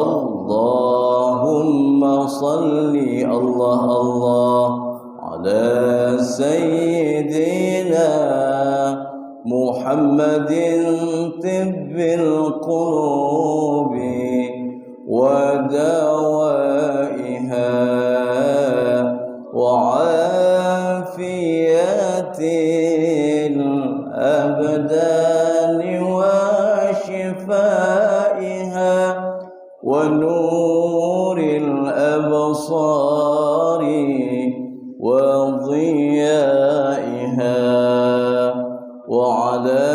Allahumma salli Allah ala sayyidina Muhammadin tibbil qulubi wa dawaiha wa afiyatil abdani wa shifaiha wa nuril absari wa dhiyaiha wa ala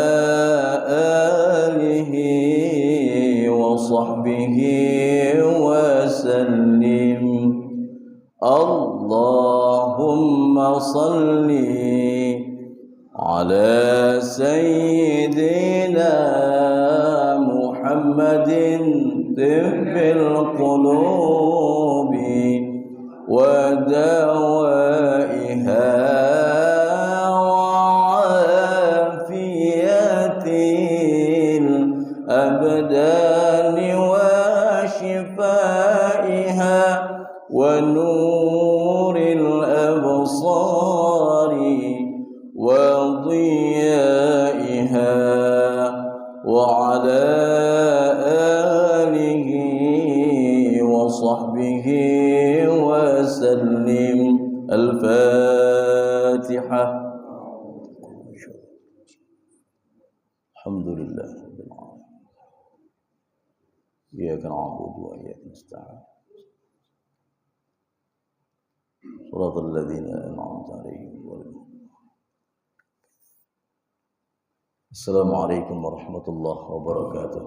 alihi wa sahbihi wa sallim. Allahumma salli ala sayyidina Muhammadin tibbil qulubi wa dawaiha wa afiyatil abdani wa shifaiha wa nuril absari wa dhiyaiha wa ala alihi wa sahbihi wa sallim. Al-Fatihah. Alhamdulillah rabbil alamin. Iyyaka na'budu wa iyyaka nasta'in. Shiratal ladzina an'amta 'alaihim. Assalamualaikum warahmatullahi wabarakatuh.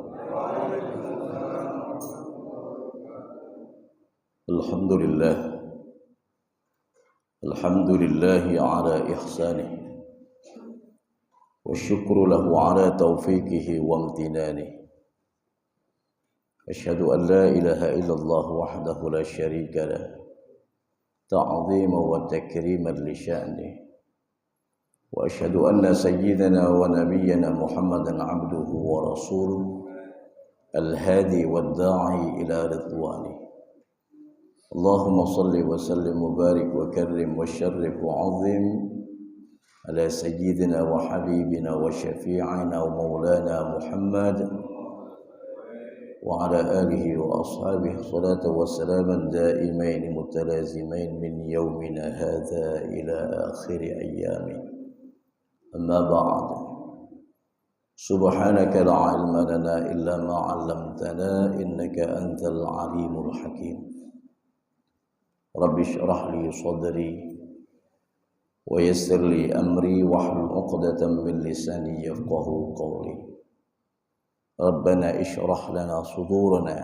Alhamdulillah. Alhamdulillahi ala ihsanih wa syukru lahu ala taufiqihi wa amtinanih. Asyhadu an la ilaha illallah wahdahu la syarika lah ta'ziman wa takriman li sya'nih. Wa asyhadu anna sayyidana wa nabiyyana Muhammadan abduhu wa rasuluh al-hadi wad-da'i ila ridwanih. Allahumma salli wa sallim wa barik wa karrim wa syarrif wa azim ala sayyidina wa habibina wa syafi'ina wa maulana Muhammad wa ala alihi wa ashabihi salatu wa salaman daimain mutalazimain min yawmina hadha ila akhir ayyami. Amma ba'd. Subhanaka la ilma lana illa ma 'allamtana innaka antal alimul hakim. Rabbi shrah li sadri wa yassir li amri wahlul 'uqdatam min lisani yafqahu qawli. Rabbana ishrah lana sudurana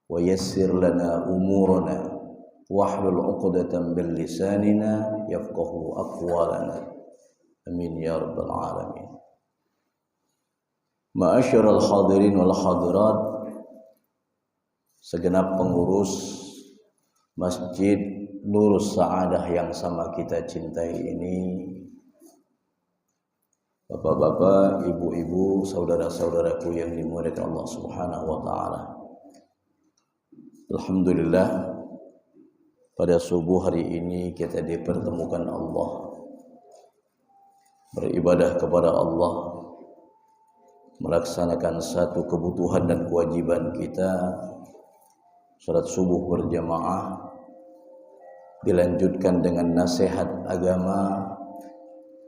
wa yassir lana umurana wahlul 'uqdatam min lisanina yafqahu aqwalana. Amin ya rabbal alamin. Ma'asyiral hadirin wal hadirat, segenap pengurus Masjid Nurus Sa'adah yang sama kita cintai ini, bapak-bapak, ibu-ibu, saudara-saudaraku yang dimuliakan Allah Subhanahu wa taala. Alhamdulillah, pada subuh hari ini kita dipertemukan Allah, beribadah kepada Allah, melaksanakan satu kebutuhan dan kewajiban kita, salat subuh berjamaah, dilanjutkan dengan nasihat agama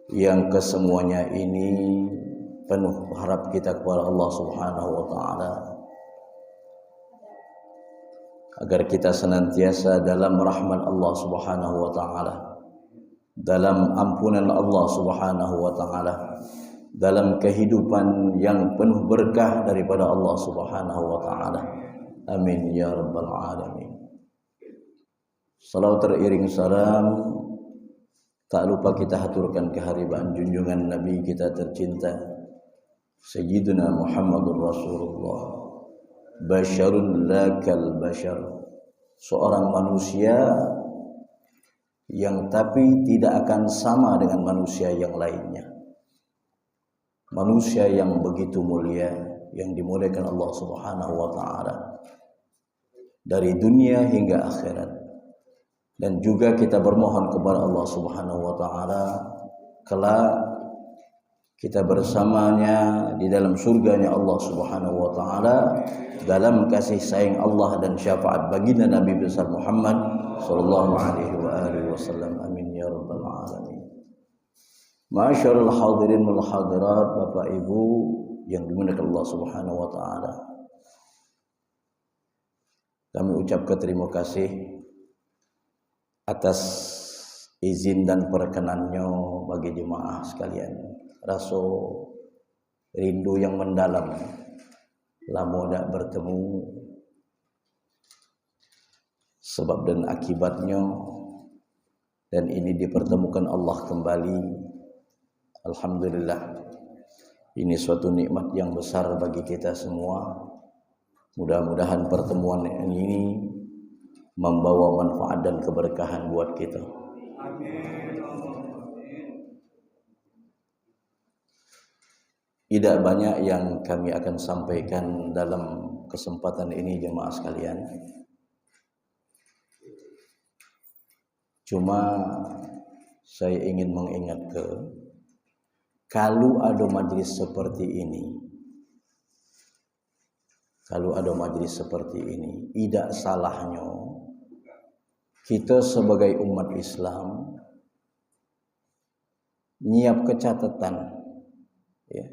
yang kesemuanya ini penuh harap kita kepada Allah Subhanahu wa taala agar kita senantiasa dalam rahmat Allah Subhanahu wa taala, dalam ampunan Allah Subhanahu wa taala, dalam kehidupan yang penuh berkah daripada Allah Subhanahu wa taala. Amin ya rabbal alamin. Salawat teriring salam tak lupa kita haturkan keharibaan junjungan Nabi kita tercinta Sayyidina Muhammadur Rasulullah, basyarun lakal basyar, seorang manusia yang tapi tidak akan sama dengan manusia yang lainnya, manusia yang begitu mulia, yang dimuliakan Allah Subhanahu wa taala. dari dunia hingga akhirat. Dan juga kita bermohon kepada Allah Subhanahu wa taala kelak kita bersamanya di dalam surganya Allah Subhanahu wa taala dalam kasih sayang Allah dan syafaat baginda Nabi besar Muhammad sallallahu alaihi wasallam. Amin ya rabbal alamin. Ma'asyiral hadirin wal hadirat, Bapak Ibu yang dimuliakan Allah Subhanahu wa taala. Kami ucapkan terima kasih atas izin dan perkenannya bagi jemaah sekalian. Rasa rindu yang mendalam, lama tak bertemu, sebab dan akibatnya, dan ini dipertemukan Allah kembali. Alhamdulillah, ini suatu nikmat yang besar bagi kita semua. Mudah-mudahan pertemuan ini membawa manfaat dan keberkahan buat kita. Tidak banyak yang kami akan sampaikan dalam kesempatan ini jemaah sekalian. Cuma saya ingin mengingatkan, kalau ada majlis seperti ini, tidak salahnya kita sebagai umat Islam nyiap kecatatan, ya.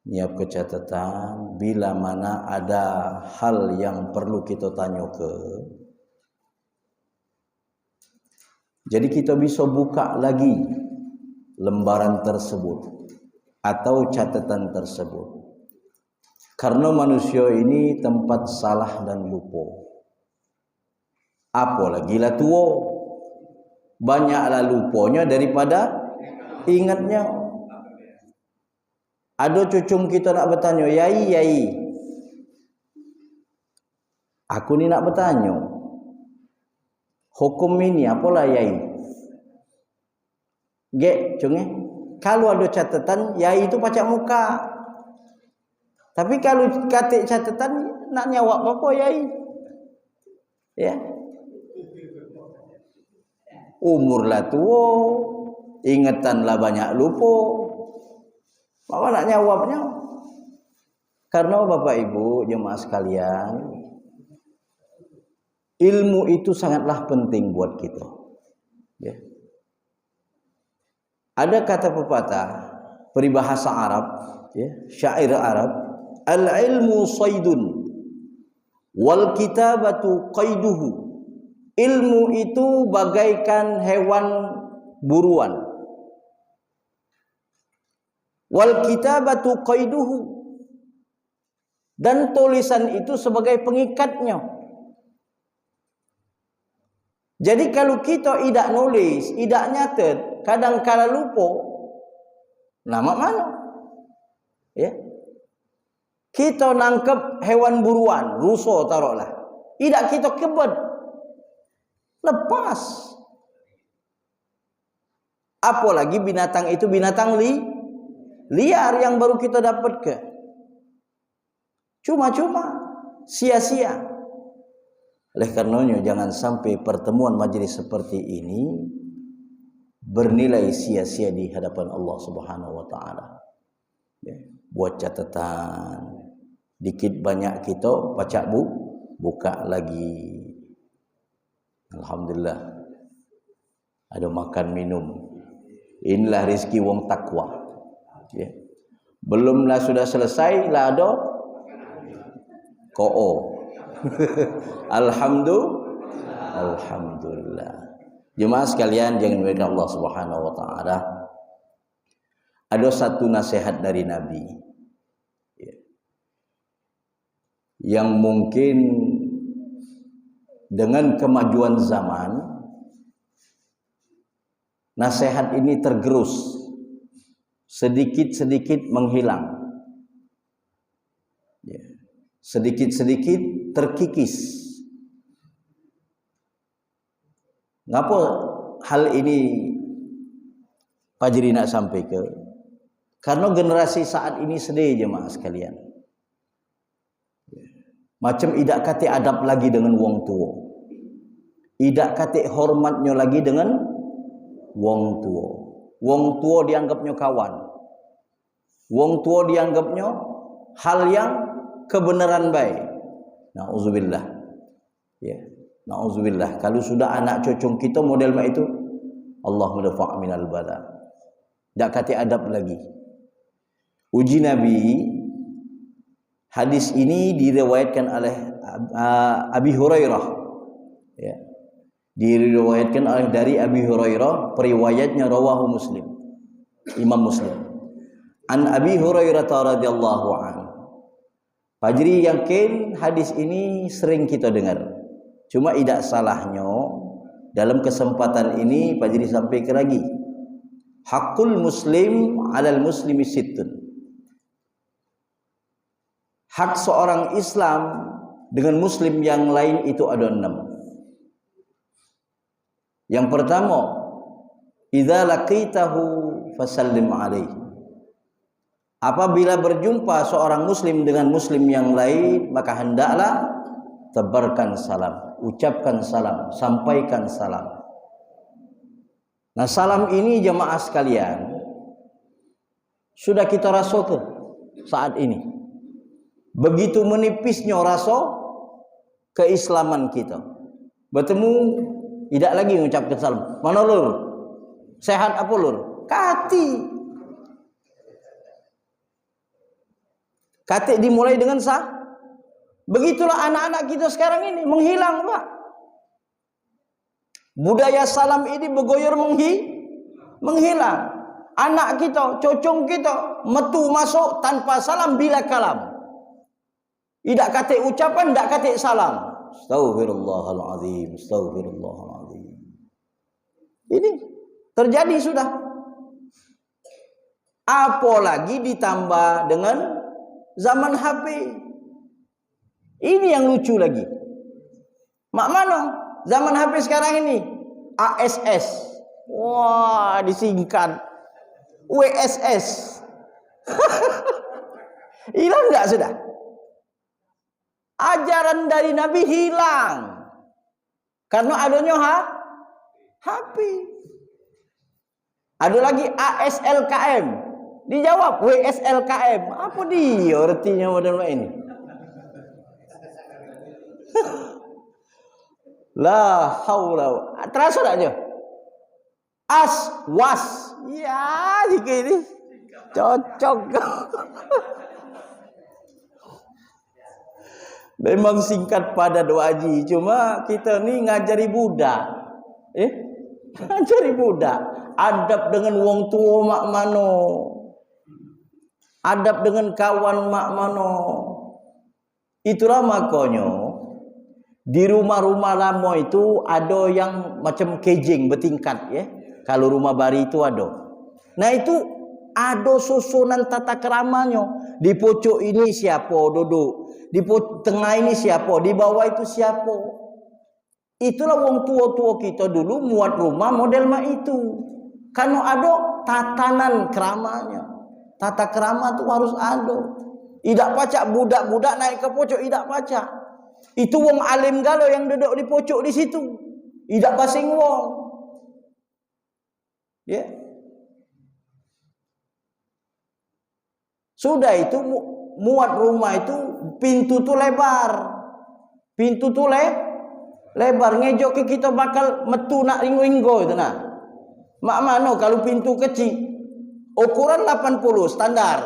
Nyiap kecatatan bila mana ada hal yang perlu kita tanya ke. Jadi kita bisa buka lagi lembaran tersebut atau catatan tersebut. Karena manusia ini tempat salah dan lupa. Apalagi lah tua, banyaklah lupanya daripada ingatnya. Ada cucung kita nak bertanya, yai, aku ni nak bertanya, hukum ini apalah yai? Cunge, kalau ada catatan, yai itu pacak muka. Tapi kalau katik catatan, nak nyawak apa yai? Ya. Umurlah tua, ingatanlah banyak lupa. Apa nak jawabnya? Karena Bapak Ibu jemaah sekalian, ilmu itu sangatlah penting buat kita. Ya. Ada kata pepatah peribahasa Arab, ya, syair Arab, al-ilmu saydun wal kitabatu qaiduhu. Ilmu itu bagaikan hewan buruan. Wal kitabatu qaiduhu, dan tulisan itu sebagai pengikatnya. Jadi kalau kita tidak nulis, tidak nyatet, kadang kala lupa, nama mana? Ya. Kita nangkep hewan buruan, rusa taruhlah. Tidak kita kebet, lepas. Apalagi binatang itu binatang liar yang baru kita dapatkan. Cuma-cuma, sia-sia. Oleh karenanya jangan sampai pertemuan majelis seperti ini bernilai sia-sia di hadapan Allah Subhanahu wa taala. Ya, buat catatan. Dikit banyak kita pacak buka lagi. Alhamdulillah. Ada makan minum. Inilah rezeki wong takwa. Ya. Belumlah sudah selesai lah ada ko'o. Alhamdulillah. Jemaah sekalian jangan dimuliakan Allah Subhanahu wa taala. Ada satu nasihat dari Nabi, ya, yang mungkin dengan kemajuan zaman nasihat ini tergerus, sedikit-sedikit menghilang, ya, sedikit-sedikit terkikis. Ngapa hal ini Fajri nak sampai ke? Karena generasi saat ini sedih jemaah sekalian. Macam idak kate adab lagi dengan wong tua. Idak kate hormatnya lagi dengan wong tua. Wong tua dianggapnya kawan. Wong tua dianggapnya hal yang kebenaran baik. Nauzubillah. Ya, nauzubillah. Kalau sudah anak cucu kita model mak itu, Allah mudafa' minal bala. Dak kate adab lagi. Uji Nabi. Hadis ini diriwayatkan oleh Abi Hurairah. Ya. Diriwayatkan oleh dari Abi Hurairah, periwayatnya rawahu Muslim. Imam Muslim. An Abi Hurairah radhiyallahu anhu. Fajri yakin hadis ini sering kita dengar. Cuma tidak salahnya dalam kesempatan ini Fajri sampaikan lagi. Hakul muslim 'alal muslimi sittun. Hak seorang Islam dengan muslim yang lain itu ada 6. Yang pertama, idza laqitahu fasallim alaihi. Apabila berjumpa seorang muslim dengan muslim yang lain, maka hendaklah tebarkan salam, ucapkan salam, sampaikan salam. Nah, salam ini jemaah sekalian sudah kita rasakan saat ini. Begitu menipisnya rasa keislaman kita. Bertemu tidak lagi mengucapkan salam. Mana lur? Sehat apa lur? Kati. Kati dimulai dengan sah. Begitulah anak-anak kita sekarang ini menghilang, Pak. Budaya salam ini begoyor menghilang. Anak kita, cocong kita metu masuk tanpa salam bila kalam. Tidak kata ucapan, tidak kata salam. Astaghfirullahaladzim, astaghfirullahaladzim. Ini terjadi sudah. Apalagi ditambah dengan zaman HP. Ini yang lucu lagi. Mak mano zaman HP sekarang ini? ASS. Wah, disingkat WSS. Hilang enggak sudah? Ajaran dari Nabi hilang karena adanya HP. Ada lagi ASLKM, dijawab WSLKM. Apa dia artinya model ini? La haula. Terasa tak dia? Was. Ya, jika ini cocok. Memang singkat padat Haji, cuma kita ni ngajari budak. Ngajari budak. Adab dengan wong tua mak mano. Adab dengan kawan mak mano. Itulah makanya di rumah-rumah lama itu ada yang macam kejing bertingkat ya. Kalau rumah baru itu ada. Nah itu ada susunan tata keramanya. Di pojok ini siapa duduk. Di tengah ini siapa, di bawah itu siapa. Itulah wong tua-tua kita dulu muat rumah model mak itu. Karena ada tatanan keramanya. Tata kerama itu harus ada. Tidak pacak budak-budak naik ke pojok, tidak pacak. Itu wong alim galau yang duduk di pojok di situ. Tidak basing wong. Ya. Sudah itu muat rumah itu pintu tu lebar. Pintu tu lebar. Ngejok ke kita bakal metu nak ringgo-ringgo itu nah. Mak mano kalau pintu kecil. Ukuran 80 standar.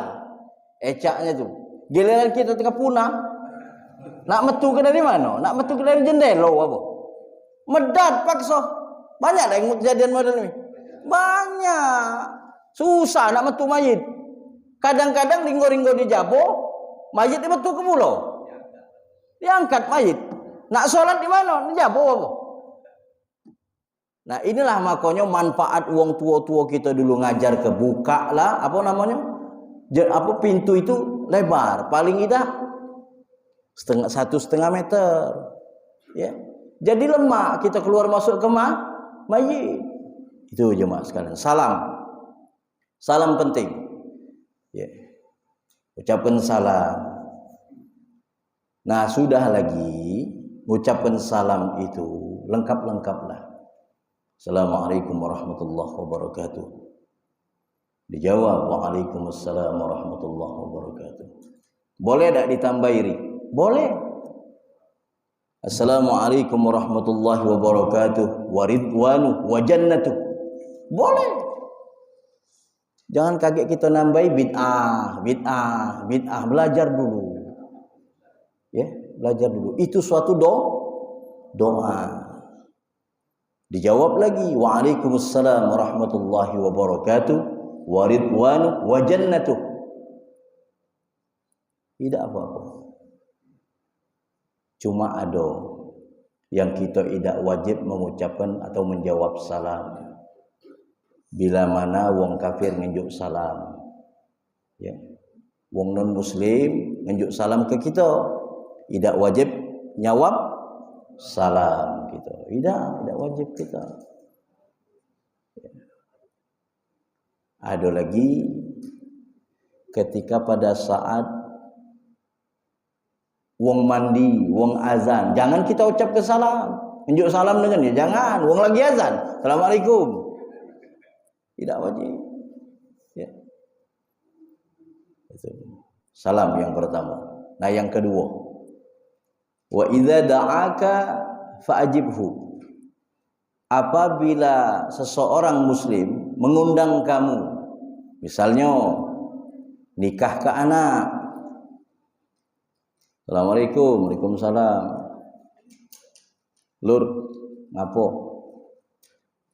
Ecaknya tu. Giliran kita tengah punah. Nak metu ke dari mana? Nak metu ke dari jendela apa? Medat paksa. Banyak dah yang kejadian model ni. Banyak. Susah nak metu mayit. Kadang-kadang ringgo-ringgo di jabo, mayit dia metu ke pulau. Diangkat mayit. Nak solat di mana? Di jabo apa? Nah inilah makanya manfaat wong tua-tua kita dulu ngajar ke buka lah. Apa namanya? Pintu itu lebar. Paling tidak 1,5 meter. Ya. Jadi lemah kita keluar masuk ke mayit. Itu jemaah sekalian. Salam. Salam penting. Ya. Ucapkan salam. Nah, sudah lagi ucapan salam itu lengkap-lengkaplah. Assalamualaikum warahmatullahi wabarakatuh. Dijawab waalaikumsalam warahmatullahi wabarakatuh. Boleh tak ditambah iri? Boleh. Assalamualaikum warahmatullahi wabarakatuh wa ridwanu wa jannatuh. Boleh. Jangan kaget kita nambahi bid'ah. Belajar dulu. Ya, belajar dulu. Itu suatu doa. Dijawab lagi waalaikumsalam warahmatullahi wabarakatuh wa ridwanu wa jannatuh. Tidak apa-apa. Cuma ada yang kita tidak wajib mengucapkan atau menjawab salam bila mana wong kafir ngenjuk salam. Ya. Wong non muslim ngenjuk salam ke kita, tidak wajib nyawab salam kita. Tidak wajib kita. Ada lagi ketika pada saat wong mandi, wong azan, jangan kita ucap ke salam. Nunjuk salam dengan dia, jangan. Wong lagi azan, assalamualaikum. Tidak wajib. Ya. Salam yang pertama. Nah, yang kedua. Wa idza da'aka fa'ajibhu. Apabila seseorang muslim mengundang kamu, misalnya nikah ke anak, assalamualaikum, waalaikumsalam. Lur, ngapo?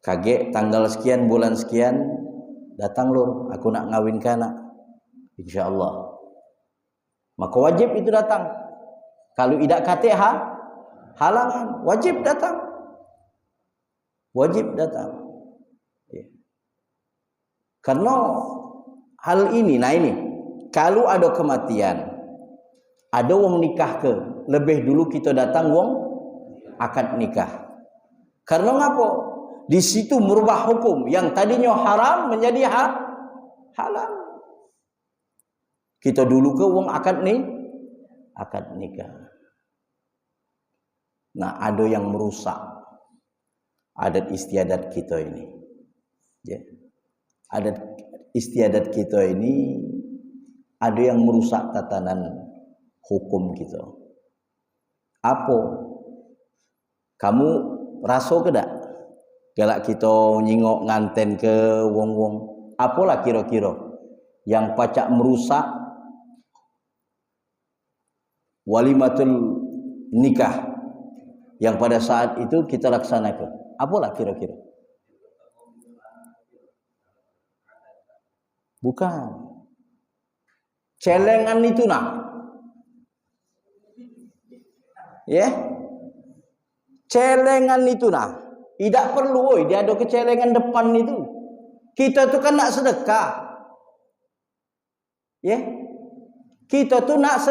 Kaget tanggal sekian bulan sekian, datang lur, aku nak ngawin ke anak, insyaallah. Maka wajib itu datang. Kalau tidak kate halangan, wajib datang. Wajib datang. Ya. Karena hal ini, nah ini, kalau ada kematian, ada wong nikah ke, lebih dulu kita datang wong akad nikah. Karena ngapa? Di situ merubah hukum yang tadinya haram menjadi halal. Kita dulu ke wong akad nikah. Nah, ada yang merusak adat istiadat kita ini. Ya. Adat istiadat kita ini ada yang merusak tatanan hukum kita. Apa? Kamu rasa ke tak? Galak kita nyingok nganten ke wong-wong. Apalah kira-kira yang pacak merusak walimatul nikah yang pada saat itu kita laksanakan? Apalah kira-kira? Bukan. Celengan itu nak. Ya. Celengan itu nak. Tidak perlu dia ada kecelengan depan itu. Kita tu kan nak sedekah. Ya. Kita tu nak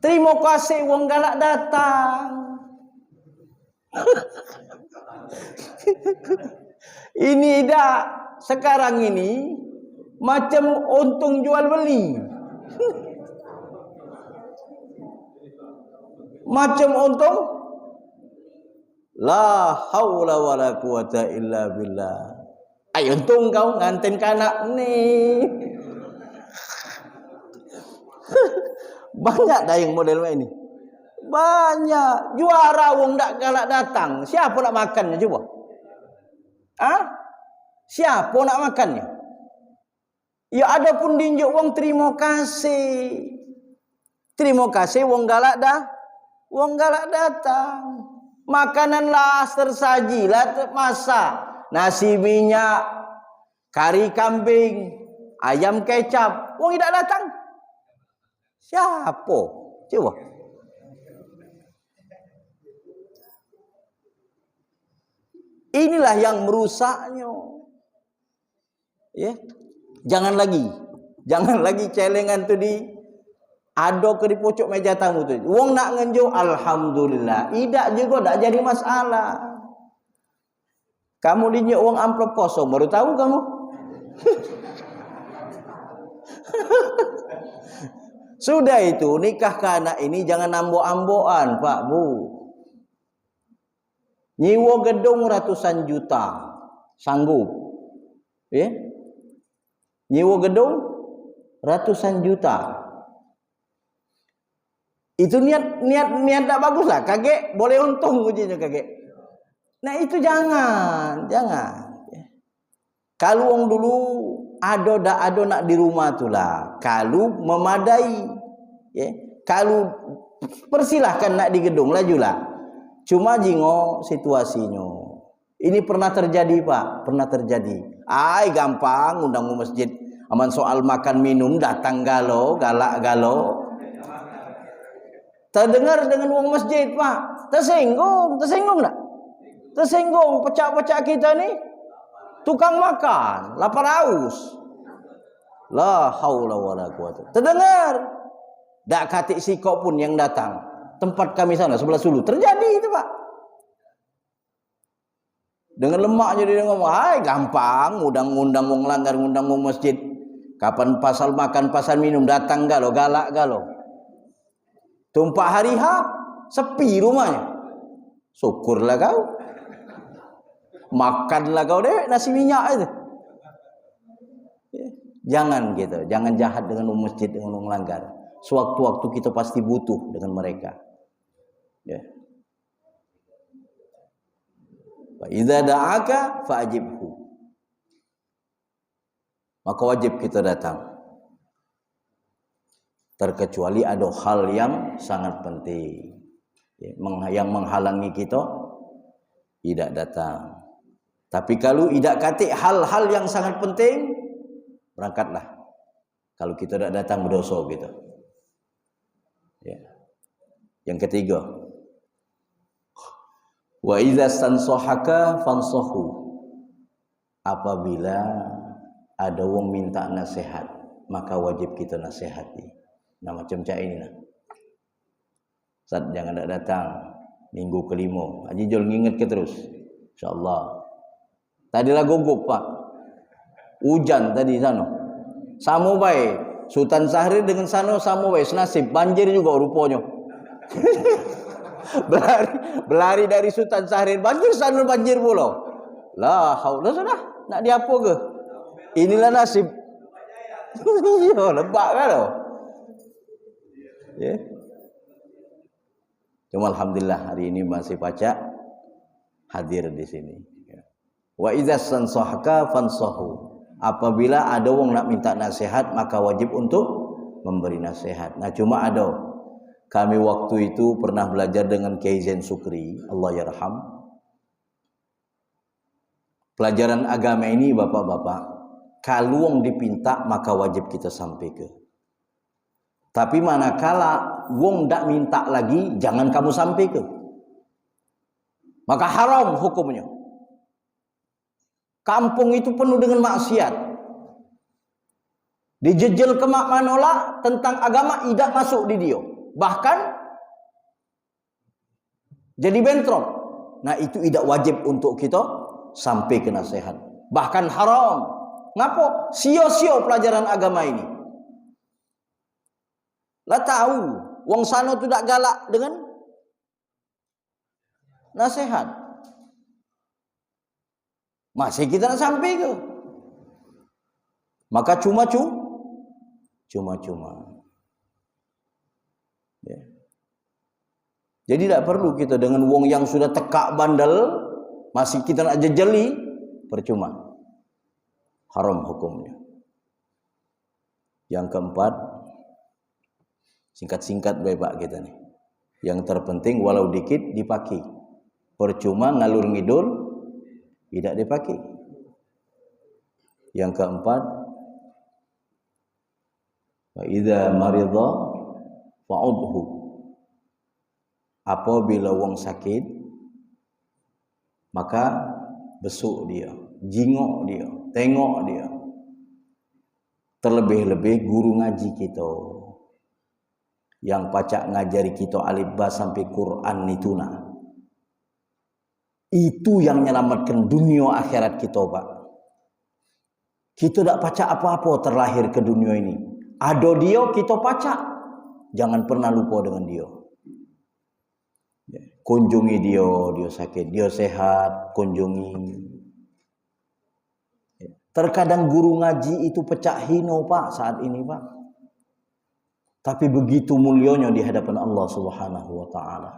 terima kasih wong galak datang. Ini dah sekarang ini macam untung jual beli. Macam untung la haula wala quwata illa billah. Ayo untung kau nganten kanak ni. Banyak dah yang model ini. Banyak. Juara wong dak galak datang. Siapa nak makannya coba? Siapa nak makannya? Ya ada pun dinjuk wong terima kasih. Terima kasih wong galak dah. Wong galak datang. Makanan lah tersaji lah masak. Nasi minyak, kari kambing, ayam kecap. Wong tidak datang. Siapa? Coba. Inilah yang merusaknya. Ya. Jangan lagi celengan tu ada ke di pojok meja tamu tu. Wong nak ngenjo alhamdulillah. Tidak juga tak jadi masalah. Kamu dinjuk wong amplop kosong baru tahu kamu. Sudah itu nikahkan anak ini jangan ambok-ambokan, Pak Bu. Nyewa gedung ratusan juta, sanggup? Ya? Nyewa gedung ratusan juta. Itu niat tak bagus lah. Kakek boleh untung ujinya kakek. Nah itu jangan. Kalau orang dulu ada nak di rumah tu lah. Kalau memadai, ya. Kalau persilahkan nak di gedung lajulah. Cuma jingo situasinya. Ini pernah terjadi Pak, pernah terjadi. Gampang undang masjid. Aman soal makan minum datang galak galo. Terdengar dengan uang masjid Pak, tersinggung tak? Tersinggung, pecah-pecah kita ni tukang makan, lapar haus. La haula wala quwata. Terdengar. Tak katik sikok pun yang datang. Tempat kami sana sebelah Sulu terjadi itu Pak. Dengan lemak jadi dia ngomong, gampang undang-undang wong langgar, undang wong masjid. Kapan pasal makan, pasal minum datang galak galo. Tumpah hari sepi rumahnya. Syukurlah kau. Makanlah kau deh nasi minyak itu. Jangan gitu, jangan jahat dengan masjid, dengan orang langgar. Sewaktu-waktu kita pasti butuh dengan mereka. Ya. Fa idza da'aka fa'ajibhu. Maka wajib kita datang. Terkecuali ada hal yang sangat penting, yang menghalangi kita tidak datang. Tapi kalau tidak katik hal-hal yang sangat penting, berangkatlah. Kalau kita tidak datang berdosa gitu. Ya. Yang ketiga, wa idza stansahaka fansahu. Apabila ada orang minta nasihat, maka wajib kita nasihati. Nah macam cak ini lah. Ustaz jangan datang minggu kelima. Haji Jol nginget ke terus. InsyaAllah. Tadilah gugup Pak. Hujan tadi sana. Sama baik. Sultan Syahrir dengan sana sama baik. Senasib. Banjir juga rupanya. Berlari dari Sultan Syahrir. Banjir sana banjir pula. La haula sudah. Nak diapa ke? Inilah nasib. Lebak kan loh. Ya. Cuma alhamdulillah hari ini masih Pacak hadir di sini. Wa idza sansahaka fansahu. Apabila ada orang nak minta nasihat maka wajib untuk memberi nasihat. Nah cuma ada kami waktu itu pernah belajar dengan Kiai Zain Sukri, Allah yarham. Pelajaran agama ini bapak-bapak, kalau orang dipinta maka wajib kita sampaikan. Tapi manakala wong dak minta lagi, jangan kamu sampaikan. Maka haram hukumnya. Kampung itu penuh dengan maksiat. Dijejel ke mak manola tentang agama tidak masuk di dia. Bahkan jadi bentrok. Nah itu tidak wajib untuk kita sampai ke nasihat. Bahkan haram. Ngapa? Sio-sio pelajaran agama ini. Lah tahu, wong sano tu tak galak dengan nasihat. Masih kita nak sampai ke? Maka cuma-cuma. Ya. Jadi tak perlu kita dengan wong yang sudah tekak bandel, masih kita nak jejeli, percuma. Haram hukumnya. Yang keempat, singkat-singkat baik kita nih. Yang terpenting walau dikit dipakai. Percuma ngalur ngidul tidak dipakai. Yang keempat, wa idza maridha fa'udhu. Apabila wong sakit maka besuk dia, jingok dia, tengok dia. Terlebih-lebih guru ngaji kita yang pacak ngajari kita alif ba sampai Quran nituna. Itu yang menyelamatkan dunia akhirat kita, Pak. Kita tak pacak apa-apa terlahir ke dunia ini. Ada dia kita pacak. Jangan pernah lupa dengan dia. Kunjungi dia sakit, dia sehat, kunjungi. Terkadang guru ngaji itu pecah hino Pak saat ini Pak. Tapi begitu mulianya di hadapan Allah Subhanahu wa taala.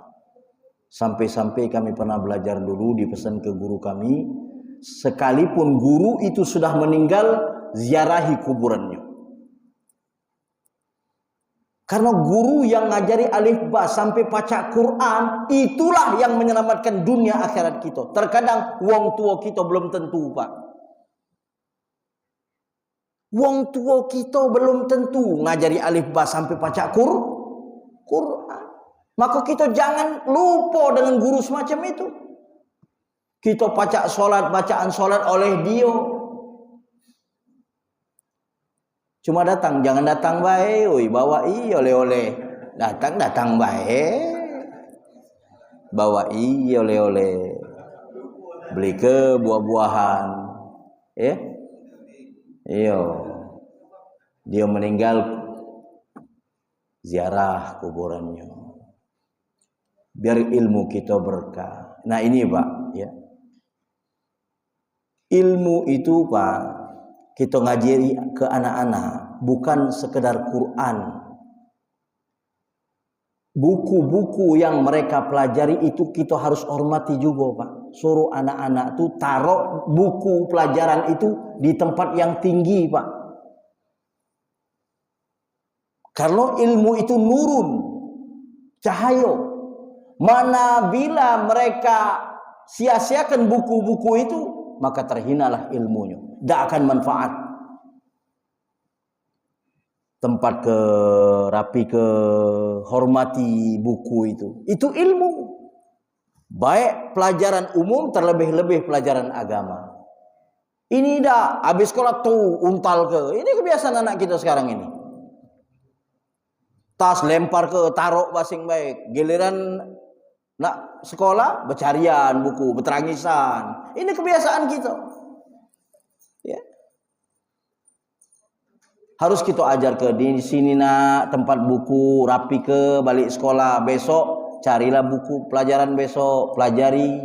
Sampai-sampai kami pernah belajar dulu dipesan ke guru kami, sekalipun guru itu sudah meninggal, ziarahi kuburannya. Karena guru yang ngajari alif ba sampai baca Quran, itulah yang menyelamatkan dunia akhirat kita. Terkadang wong tua kita belum tentu Pak. Wong tua kita belum tentu ngajari alif ba sampai baca Quran. Maka kita jangan lupa dengan guru semacam itu. Kita baca solat, bacaan solat oleh dia. Cuma datang, jangan datang baik, bawa oleh-oleh. Datang baik. Bawa oleh-oleh. Beli ke buah-buahan. Ya. Iya. Dia meninggal, ziarah kuburannya. Biar ilmu kita berkah. Nah ini Pak, ya. Ilmu itu Pak, kita ngajari ke anak-anak, bukan sekedar Quran. Buku-buku yang mereka pelajari itu kita harus hormati juga Pak. Suruh anak-anak itu taruh buku pelajaran itu di tempat yang tinggi Pak. Karena ilmu itu nurun, cahaya. Mana bila mereka sia-siakan buku-buku itu, maka terhinalah ilmunya. Tidak akan manfaat. Tempat ke rapi ke hormati buku itu. Itu ilmu. Baik pelajaran umum terlebih-lebih pelajaran agama. Ini dah habis sekolah tuh untal ke. Ini kebiasaan anak kita sekarang ini. Tas lempar ke taruh basing baik. Giliran nak sekolah bercarian buku, berterangisan. Ini kebiasaan kita. Ya. Harus kita ajar ke di sini nak tempat buku, rapi ke balik sekolah besok, carilah buku pelajaran besok, pelajari.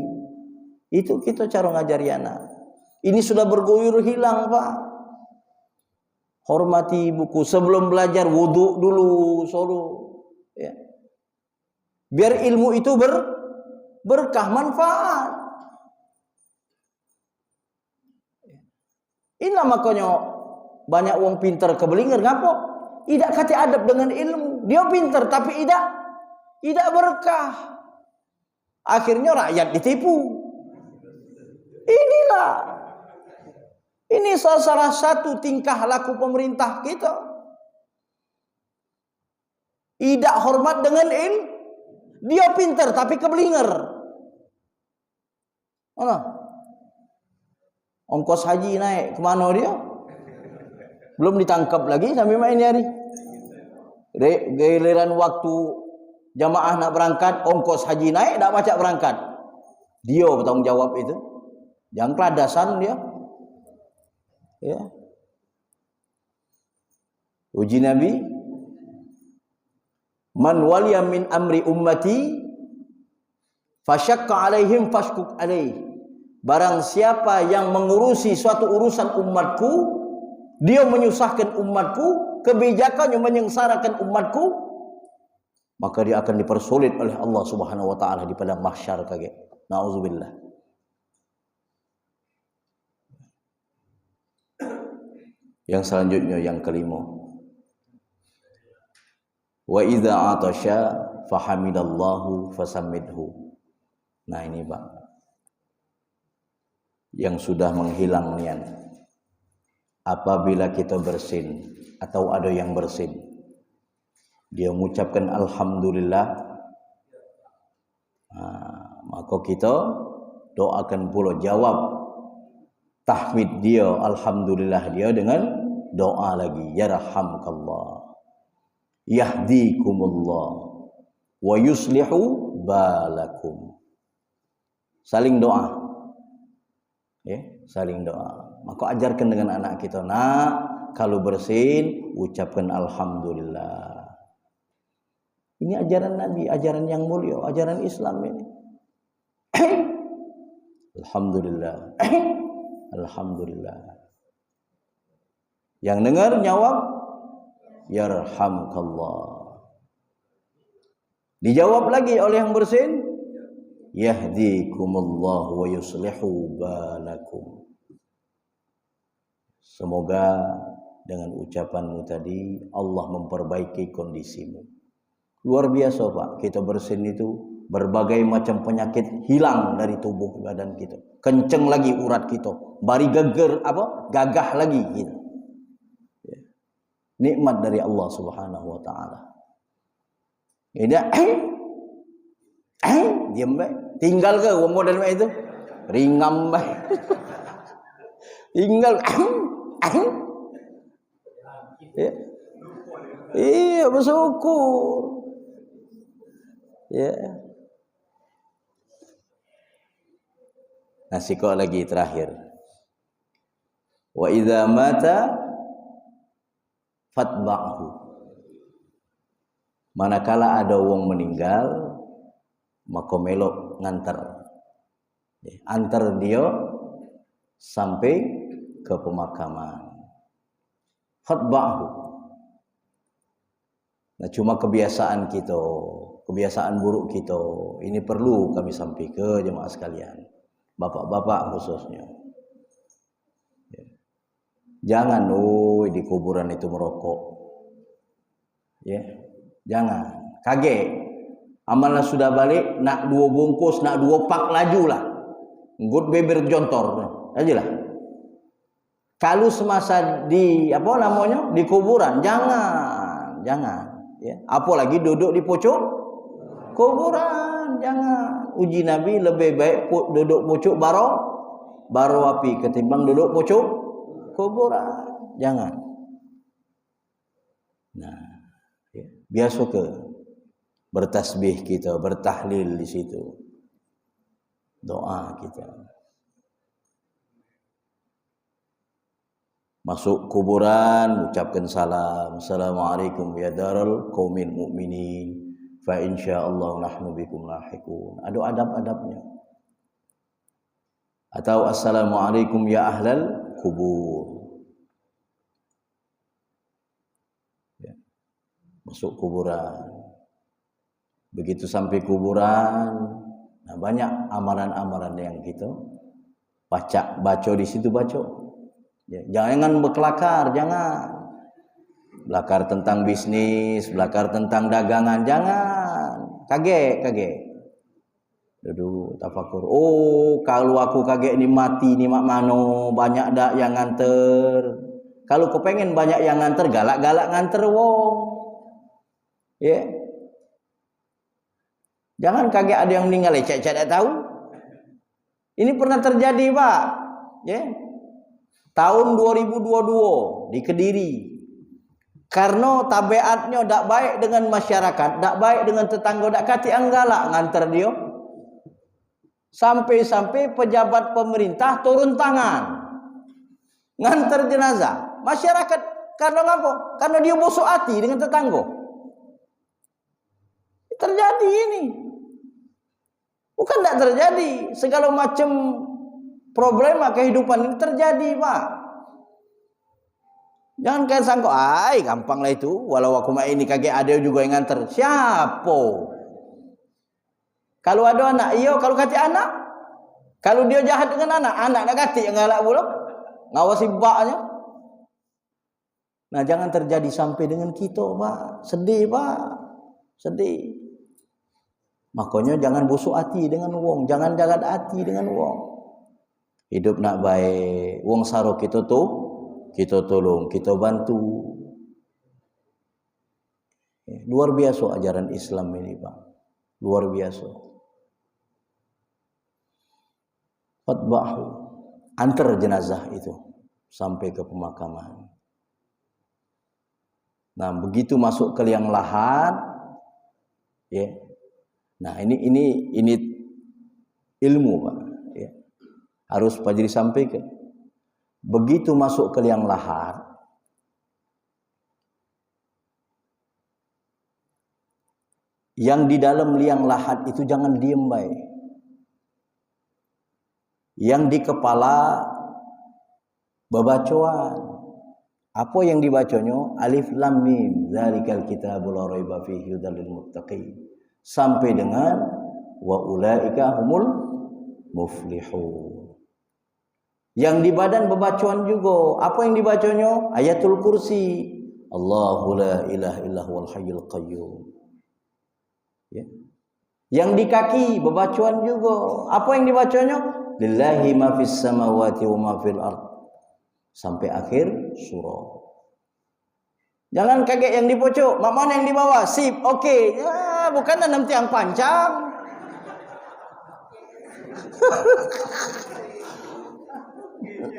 Itu kita cara ngajari anak. Ini sudah berguyur hilang Pak. Hormati buku sebelum belajar, wudhu dulu solo. Ya. Biar ilmu itu berkah manfaat. Inilah makanya banyak orang pintar kebelinger ngapa? Tidak kata adab dengan ilmu. Dia pintar tapi tidak berkah. Akhirnya rakyat ditipu. Ini salah satu tingkah laku pemerintah kita. Tidak hormat dengan ilmu. Dia pintar tapi kebelinger. Ongkos haji naik kemana dia? Belum ditangkap lagi sampai main hari. Giliran waktu jamaah nak berangkat, ongkos haji naik, tak macam berangkat. Dia bertanggung jawab itu. Jangan keladasan dia. Ya. Uji Nabi, man waliya min amri ummati fasyaqqa alaihim fashkuk alaih. Barang siapa yang mengurusi suatu urusan umatku, dia menyusahkan umatku, kebijakannya menyengsarakan umatku, maka dia akan dipersulit oleh Allah Subhanahu wa taala di padang mahsyar kaget. Nauzubillah. Yang selanjutnya yang kelima. Wa idza atasya fahamidallahu fasammidhu. Nah ini Pak. Yang sudah menghilang niat. Apabila kita bersin atau ada yang bersin, dia mengucapkan alhamdulillah. Maka kita doakan pula, jawab tahmid dia, alhamdulillah dia dengan doa lagi, yarhamkallah, yahdikumullah, wa yuslihu balakum. Saling doa, ya, saling doa. Maka ajarkan dengan anak kita, nak kalau bersin ucapkan alhamdulillah. Ini ajaran Nabi, ajaran yang mulia, ajaran Islam ini. Alhamdulillah. Alhamdulillah. Yang dengar jawab, yarhamkallah. Dijawab lagi oleh yang bersin, yahdikumullah wa yuslihu balakum. Semoga dengan ucapanmu tadi Allah memperbaiki kondisimu. Luar biasa Pak, kita bersin itu berbagai macam penyakit hilang dari tubuh badan kita. Kenceng lagi urat kita, bari geger gagah lagi gitu. Nikmat dari Allah Subhanahu wa taala. Ini diam baik. Tinggal ke wong model itu? Ringam baik. Tinggal ya. Iya, bersyukur. Ya. Nah, sikok lagi terakhir. Wa idza mata fatba'hu. Manakala ada wong meninggal, maka melok nganter. Antar dia sampai ke pemakaman. Fatba'hu. Nah, cuma kebiasaan kita, kebiasaan buruk kita, ini perlu kami sampaikan ke jemaah sekalian, bapak-bapak khususnya. Jangan di kuburan itu merokok. Ya, jangan. Kaget. Amalnya sudah balik, nak 2 bungkus, nak 2 pak laju lah. Ngut beber jontor aja lah. Kalau semasa di di kuburan, jangan. Ya. Apalagi duduk di pojok kuburan, jangan. Uji Nabi lebih baik duduk pojok baro api ketimbang duduk pojok kuburan. Jangan. Nah, ya. Biasa ke bertasbih kita, bertahlil di situ. Doa kita. Masuk kuburan, ucapkan salam. Assalamualaikum ya daral qaumil mu'minin. Fa insyaallah nahnu bikum lahiqun. Ada adab-adabnya. Atau assalamualaikum ya ahlal kubur. Ya. Masuk kuburan. Begitu sampai kuburan, nah banyak amalan-amalan yang kita baca di situ baca. Ya, jangan berkelakar, jangan. Belakar tentang bisnis, belakar tentang dagangan, jangan. Kaget. Duduk tafakur. Oh, kalau aku kaget ini mati ni mak mano, banyak dak yang nganter. Kalau kau pengen banyak yang nganter, galak-galak nganter wong. Ya. Yeah. Jangan kaget ada yang meninggal, cek tak tahu. Ini pernah terjadi, Pak. Ya. Yeah. Tahun 2022 di Kediri. Karena tabiatnya tak baik dengan masyarakat, tak baik dengan tetangga, tak kati anggalak nganter dia. Sampai-sampai pejabat pemerintah turun tangan nganter jenazah. Masyarakat karena apa? Karena dia bosok hati dengan tetangga. Terjadi ini. Bukan tak terjadi, segala macam problema kehidupan ini terjadi, Pak. Jangan kalian sangka, gampang lah itu. Walau aku ini kaget ada juga yang nganter. Siapa? Kalau ada anak, iya. Kalau kati anak, kalau dia jahat dengan anak nak kati yang galak pula, ngawasi baknya. Nah, jangan terjadi sampai dengan kita, Pak. Sedih, Pak. Sedih. Makanya jangan busuk hati dengan wong, jangan jagat hati dengan wong. Hidup nak baik, wong saro kita tolong, kita bantu. Luar biasa ajaran Islam ini, Pak. Luar biasa. Fatbahu, antar jenazah itu sampai ke pemakaman. Nah, begitu masuk ke liang lahat, ya. Nah, ini ilmu, Pak. Ya. Harus Pak Jadi sampaikan. Begitu masuk ke liang lahat, Yang di dalam liang lahat itu jangan diem baik. Yang di kepala babacoan. Apa yang dibacanya? Alif lam mim, zalikal kitabul la raiba fihi hudal lil muttaqin. Sampai dengan wa ulaika humul muflihun. Yang di badan babacuan juga. Apa yang dibacanya? Ayatul Kursi. Allahu la ilaha illa huwal hayyul qayyum. Ya. Yang di kaki babacuan juga. Apa yang dibacanya? Lillahi ma fis samawati wa ma fil ard. Sampai akhir surah. Jangan kaget yang di pojok. Mak mana yang di bawah? Sip, okey. Ya, bukan nanti yang panjang.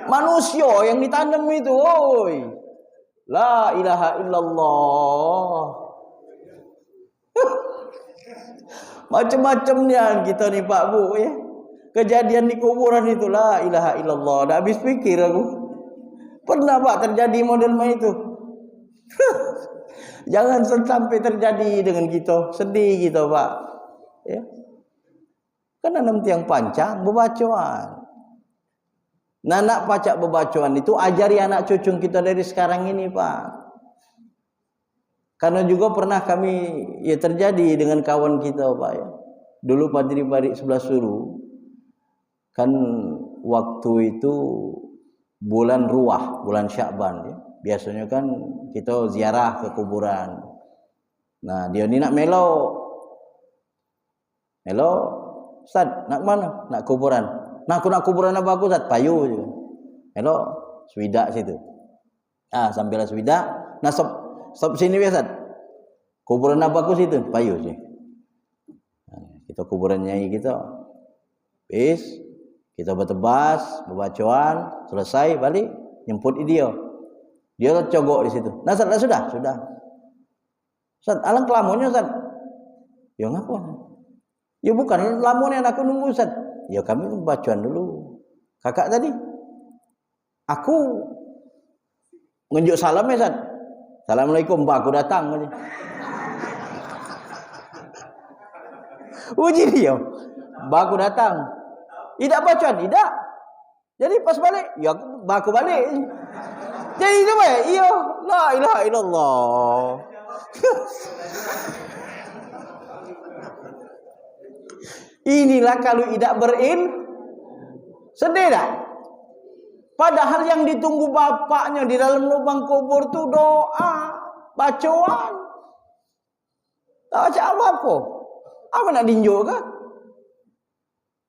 Manusia yang ditanam itu, oi. La ilaha illallah. Macam-macamnya kita ni Pak Bu ya. Kejadian di kuburan itu la ilaha illallah. Dah habis fikir aku. Pernah Pak terjadi model itu? Jangan sampai terjadi dengan kita. Sedih kita Pak. Ya. Karena nanti yang panjang bebacoan. Nah, nak pacak bebacoan itu ajari anak cucu kita dari sekarang ini Pak. Karena juga pernah kami ya terjadi dengan kawan kita Pak ya. Dulu padri-padri sebelah Suru. Kan waktu itu bulan Ruah, bulan Syakban ya. Biasanya kan kita ziarah ke kuburan. Nah, dia ni nak melo. Melo, Ustaz, nak mana? Nak kuburan. Nah, aku nak kuburan apa aku Ustaz? Payu je. Melo, swidak situ. Ah, sampailah swidak. Nah, stop sini biasa. Kuburan apa aku situ? Payu je. Nah, kita kuburan nyai kita. Bis, kita bertebas, berbacoan, selesai balik, jemput dia. Dia cogok di situ. Nah, Ustaz, sudah. Ustaz, alang kelamonnya Ustaz. Ya ngapa? Ya bukan lamonnya aku nunggu Ustaz. Ya kami bacoan dulu. Kakak tadi. Aku ngunjuk salam ya Ustaz. Assalamualaikum, Mbak, aku datang aja. Uji dia. Mbak, aku datang. Tidak bacoan, tidak. Jadi pas balik, ya aku balik. Jadi itu baik, iya, la ilaha illallah. Inilah kalau tidak sedih tak? Padahal yang ditunggu bapaknya di dalam lubang kubur tu doa, bacaan. Tak baca apa-apa. Apa nak dinjuk ke?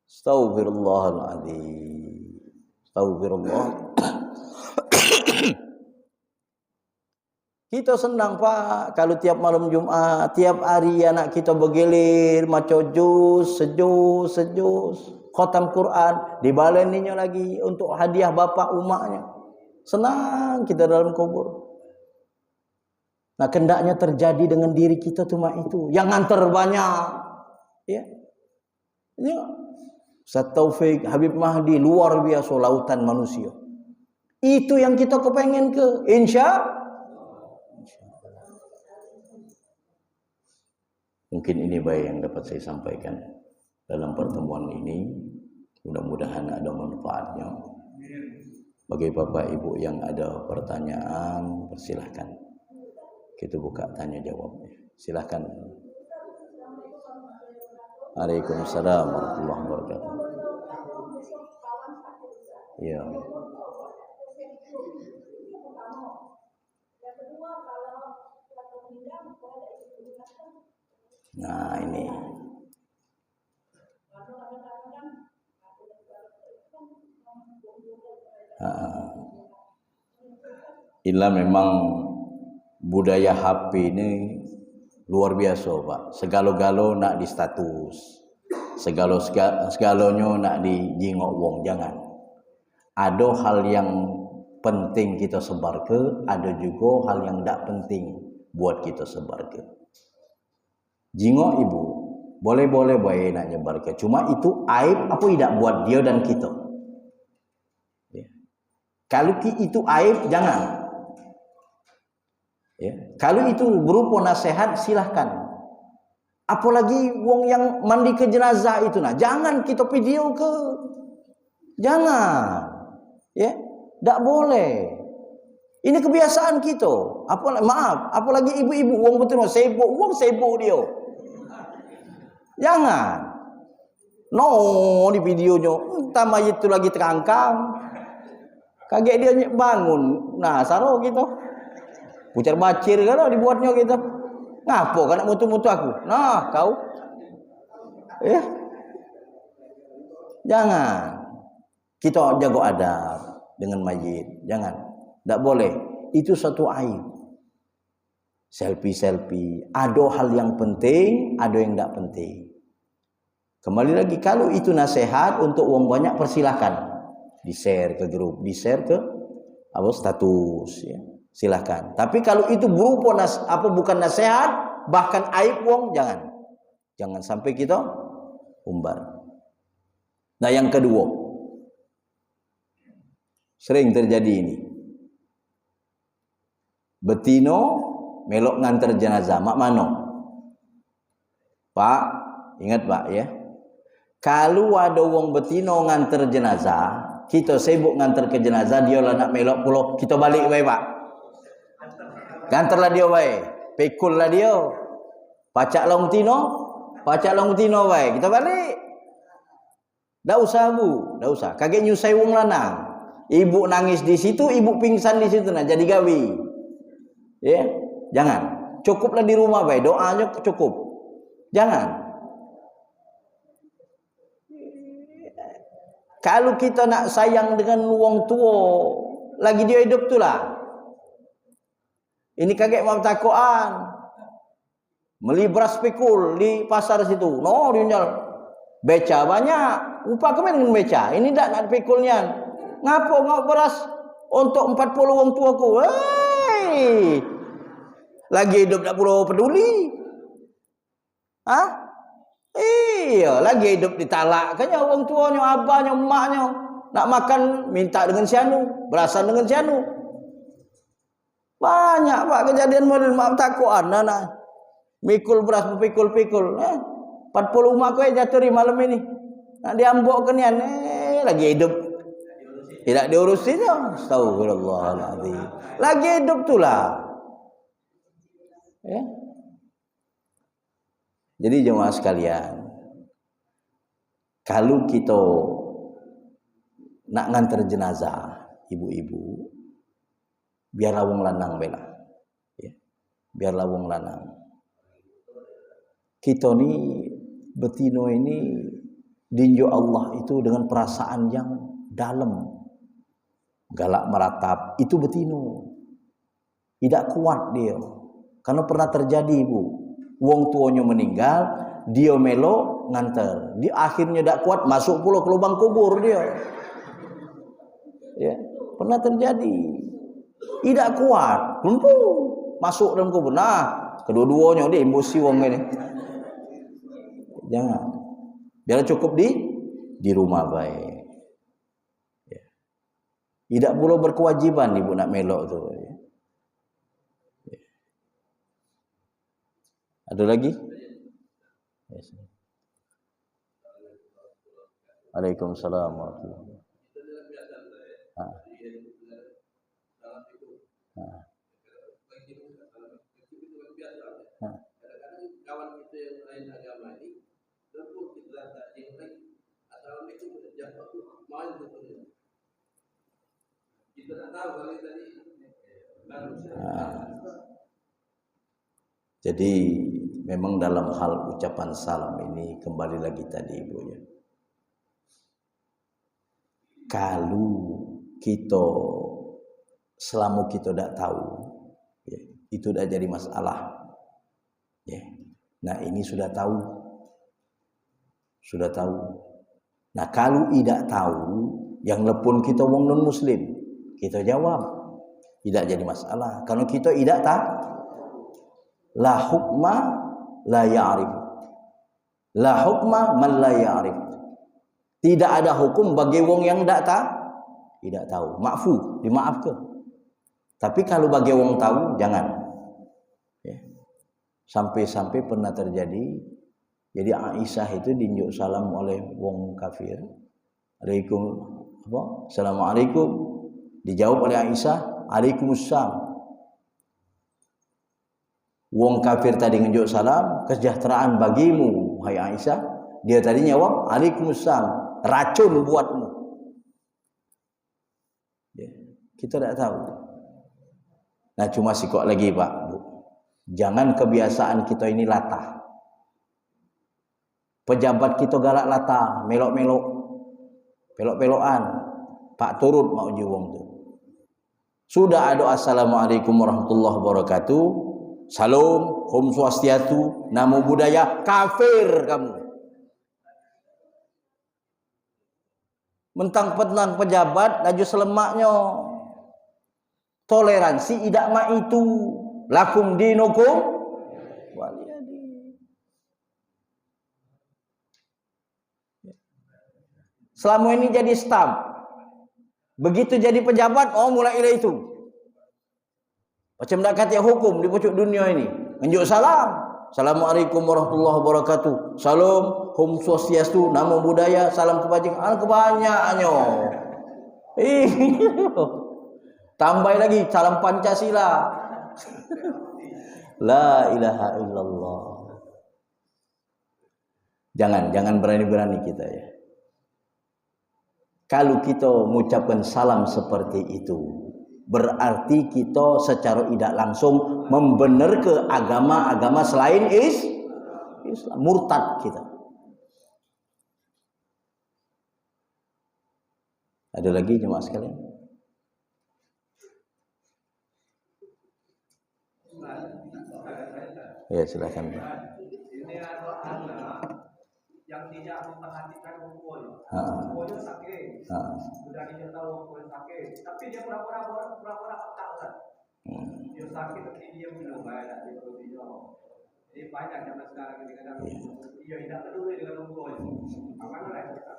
Astaghfirullahaladzim. Astaghfirullah. Kita senang Pak kalau tiap malam Jumat, tiap hari anak kita bergilir macam jus, sejus, khatam Quran, dibaleninya lagi untuk hadiah bapak umaknya. Senang kita dalam kubur. Nah, kendaknya terjadi dengan diri kita cuma itu. Yang nganter banyak. Ya. Ya. Ustaz Taufik, Habib Mahdi, luar biasa lautan manusia. Itu yang kita kepengen ke. Insya mungkin ini baik yang dapat saya sampaikan dalam pertemuan ini. Mudah-mudahan ada manfaatnya. Bagi Bapak Ibu yang ada pertanyaan, persilahkan. Kita buka tanya jawabnya. Silahkan. Waalaikumsalam warahmatullahi wabarakatuh. Ya. Nah, ini. Inilah memang budaya HP ini luar biasa Pak. Segalo-galo nak di status, segalo-galanya nak di jingok wong. Jangan. Ada hal yang penting kita sebar ke, ada juga hal yang tak penting buat kita sebar ke. Jingok ibu, boleh-boleh baik nak nyebar ke. Cuma itu aib apa tidak buat dia dan kita. Ya. Kalau itu aib, jangan. Ya. Kalau itu berupa nasihat, silahkan. Apalagi wong yang mandi ke jenazah itu nah, jangan kita video ke. Jangan. Ya, enggak boleh. Ini kebiasaan kita. Apalagi ibu-ibu wong betul sibuk, wong sibuk dia. Jangan. No, di videonya entah mayit itu lagi terangkam. Kaget dia bangun. Nah, saro gitu. Pucar bacir kan dibuatnya gitu. Ngapo kan nak mutu-mutu aku? Nah, kau. Ya. Jangan. Kita jaga adab dengan mayit. Jangan. Tak boleh. Itu satu aib. Selfie-selfie. Ada hal yang penting, ada yang tak penting. Kembali lagi, kalau itu nasihat untuk uang banyak, persilahkan. Di-share ke grup, di-share ke status. Ya. Silahkan. Tapi kalau itu berupa bukan nasihat, bahkan aib wong, jangan sampai kita umbar. Nah, yang kedua, sering terjadi ini. Betino melok nganter jenazah, mak mano? Pak, ingat Pak ya. Kalau ada wong betino nganter jenazah, kita sibuk nganter ke jenazah, dia lah nak melok pulau, kita balik bae Pak. Ganterlah dia baik, pekul lah dia. Pacak long tino baik. Kita balik. Dak usah bu, dak usah. Kaget nyusai wong lanang. Ibu nangis di situ, ibu pingsan di situ nah jadi gawi. Ya, jangan. Cukuplah di rumah baik, doanya cukup. Jangan. Kalau kita nak sayang dengan wong tua, lagi dia hidup tu lah. Ini kaget mau takoan. Beli beras pikul di pasar situ. No, dia nyal. Beca banyak. Upah kemana dengan beca? Ini tak nak pikulnya. Ngapo ngau beras untuk 40 wong tuaku. Hei. Lagi hidup tak perlu peduli. Hah? Iya, lagi hidup ditalak. Kayaknya wong tuanya, abahnya, emaknya. Nak makan minta dengan sianu, berasan dengan sianu. Banyak Pak kejadian model mak takuan nah. Mikul beras pikul-pikul. 40 mak kowe jatuh di malam ini. Nak diambok kenian lagi hidup. Tidak diurusin ya. Astagfirullahaladzim. Lagi hidup tu lah. Ya. Jadi jemaah sekalian, kalau kita nak nganter jenazah ibu-ibu, biarlah wong lanang bela. Ya. Biarlah wong lanang. Kita ni betino ini dinjo Allah itu dengan perasaan yang dalam. Galak meratap, itu betino. Tidak kuat dia. Karena pernah terjadi Bu. Wong tuanya meninggal, dia melo nganter. Dia akhirnya tidak kuat, masuk pula ke lubang kubur dia. Ya, pernah terjadi. Tidak kuat, masuk dalam kubur. Nah, kedua-duanya dia emosi wong ini. Jangan. Biar cukup di rumah baik. Ya. Tidak perlu berkewajiban ibu nak melok tu. Ya. Ya. Ada lagi? Yes. Waalaikumsalam warahmatullahi wabarakatuh. Kawan kita yang lain agama ini, tentu kita tak lagi. Assalamualaikum warahmatullahi wabarakatuh. Kita tak tahu kali tadi. Jadi memang dalam hal ucapan salam ini kembali lagi tadi Ibu ya. Kalau kita selama kita tidak tahu, ya, itu tidak jadi masalah. Ya. Nah ini sudah tahu. Nah kalau tidak tahu, yang lepun kita wong non muslim, kita jawab. Tidak jadi masalah. Karena kita tidak tahu. La hukma la ya'rif. La hukma man la ya'rif. Tidak ada hukum bagi wong yang tidak tahu. Maafu, dimaafkan. Tapi kalau bagi wong tahu, jangan. Ya. Sampai-sampai pernah terjadi Jadi Aisyah itu dinjuk salam oleh wong kafir. Assalamualaikum. Dijawab oleh Aisyah, Waalaikumsalam. Wong kafir tadi nunjuk salam, kesejahteraan bagimu, hai Aisyah. Dia tadi jawab, Waalaikumsalam, racun buatmu. Ya, kita tidak tahu. Nah, cuma sikok lagi Pak, Bu. Jangan kebiasaan kita ini latah. Pejabat kita galak latah, melok-melok, pelok-pelokan. Pak turut mau uji wong tu. Sudah ada Assalamualaikum warahmatullahi wabarakatuh. Salam, Om Swastiastu, Namo Buddhaya, kafir kamu. Mentang-mentang pejabat, laju selemaknya. Toleransi idak mak itu. Lakum dinukum waliyadi. Selama ini jadi staf. Begitu jadi pejabat, oh mulai dari itu. Macam nak kata hukum di pucuk dunia ini. Menunjuk salam. Assalamualaikum warahmatullahi wabarakatuh. Salam, Om Swastiastu, Namo Buddhaya, salam kebajikan. Kebanyakannya. Tambah lagi salam Pancasila. La ilaha illallah. Jangan berani-berani kita ya. Kalau kita mengucapkan salam seperti itu, berarti kita secara tidak langsung membenar ke agama-agama selain Islam, murtad kita. Ada lagi jemaah sekalian? Ya, silakan. Ini ada anak yang tidak memperhatikan umurnya sakit. Sudah dia tahu umurnya sakit, tapi dia pura-pura tak tahu. Dia sakit tapi dia bilang banyak dia perlu dijawab. Jadi banyak zaman sekarang kadang-kadang dia tidak peduli dengan umurnya. Bagaimana kita?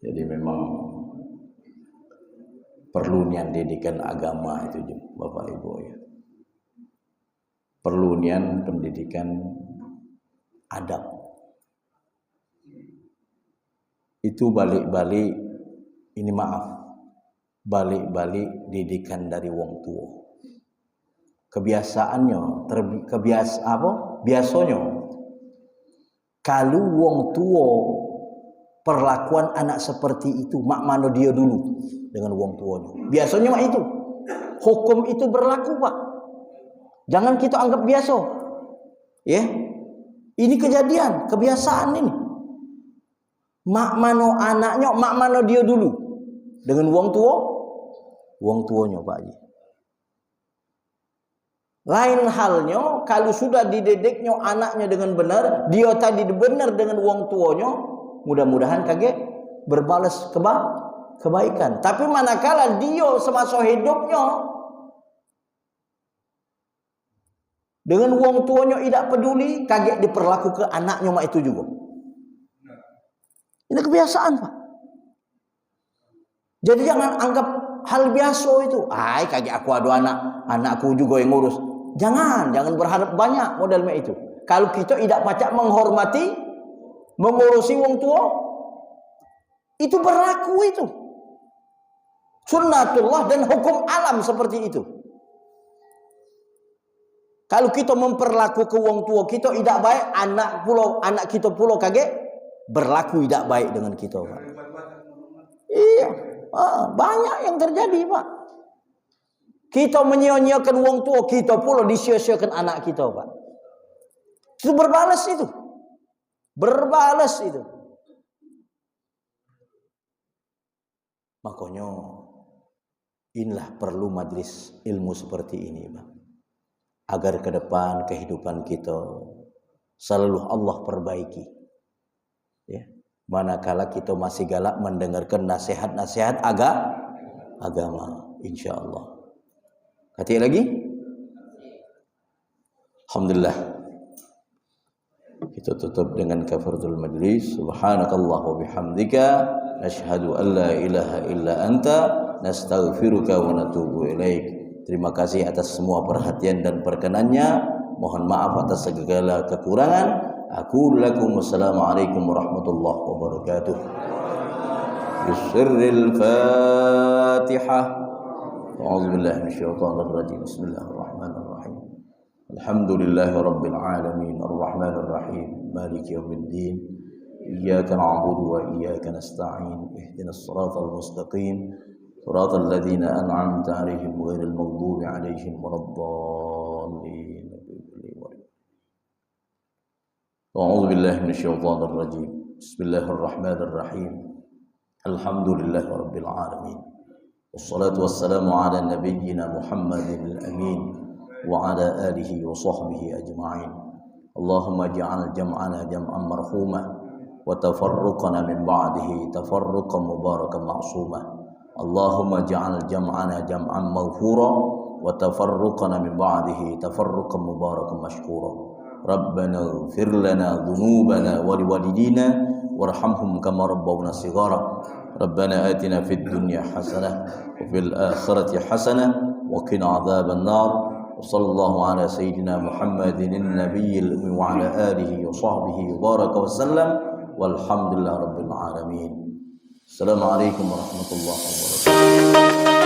Jadi memang perlu nian didikan agama itu Bapak Ibu ya. Perlu nian pendidikan adab. Itu balik-balik ini balik-balik didikan dari wong tua. Kebiasaannya biasanya kalau wong tua perlakuan anak seperti itu, mak mana dia dulu dengan wong tuanya. Biasanya mak itu. Hukum itu berlaku, Pak. Jangan kita anggap biasa. Ya. Ini kejadian, kebiasaan ini. Mak mano anaknya, mak mano dia dulu. Dengan wong tuanya Pak Haji. Lain halnya kalau sudah dididiknya anaknya dengan benar, dia tadi benar dengan wong tuanya, mudah-mudahan kage berbalas kebaikan. Tapi manakala dia semasa hidupnya dengan wong tuanya tidak peduli, kaget diperlaku ke anaknya mak itu juga. Ini kebiasaan, Pak. Jadi jangan anggap hal biasa itu. Kaget aku ada anakku juga yang ngurus. Jangan berharap banyak model mak itu. Kalau kita tidak pacak menghormati, mengurusi wong tua, itu berlaku itu. Sunnatullah dan hukum alam seperti itu. Kalau kita memperlaku ke wong tua kita tidak baik, anak kita pula kaget berlaku tidak baik dengan kita, Pak. Iya, banyak yang terjadi, Pak. Kita menyia-nyiakan wong tua kita pula disia-siakan anak kita, Pak. Itu berbalas itu. Makanya inilah perlu majlis ilmu seperti ini, Pak. Agar ke depan kehidupan kita selalu Allah perbaiki. Ya. Manakala kita masih galak mendengarkan nasihat-nasihat agama, insyaallah. Kata lagi? Alhamdulillah. Kita tutup dengan kafaratul majlis. Subhanakallah wa bihamdika nashhadu an la ilaha illa anta nastaghfiruka wa natubu ilaik. Terima kasih atas semua perhatian dan perkenannya. Mohon maaf atas segala kekurangan. Aku lakum wassalamualaikum warahmatullahi wabarakatuh. Bisirril Fatihah. A'udzubillahi minasyaitonir rajim. Bismillahirrahmanirrahim. Alhamdulillahi rabbil alamin arrahmanir rahim maliki yaumiddin. Iyyaka na'budu wa iyyaka nasta'in. Ihdinas siratal mustaqim. Siratal ladzina an'amta 'alaihim ghairil maghdubi 'alaihim waladdallin. A'udzu billahi minasyaitonir rajim. Bismillahirrahmanirrahim. Alhamdulillahi rabbil alamin. Wassalatu wassalamu ala nabiyyina Muhammadin al-amin wa ala alihi wa sahbihi ajma'in. Allahumma ij'al jam'ana jam'an marhuma wa tafarruqana min ba'dihi tafarruqan mubarakan ma'suma. Allahumma ij'al jam'ana jam'an maghfura wa tafarruqana min ba'dihi tafarruqan mubarakan mashkura. Rabbana ighfir lana dhunubana wa liwalidina warhamhum kama rabbawna shighara. Rabbana atina fid dunya hasanah wa fil akhirati hasanah wa qina adzaban nar. Wa sallallahu ala sayyidina Muhammadin an-nabiyil ummi wa ala alihi wa sahbihi wa baraka wa sallam. Walhamdulillahi rabbil alamin. Assalamualaikum warahmatullahi wabarakatuh.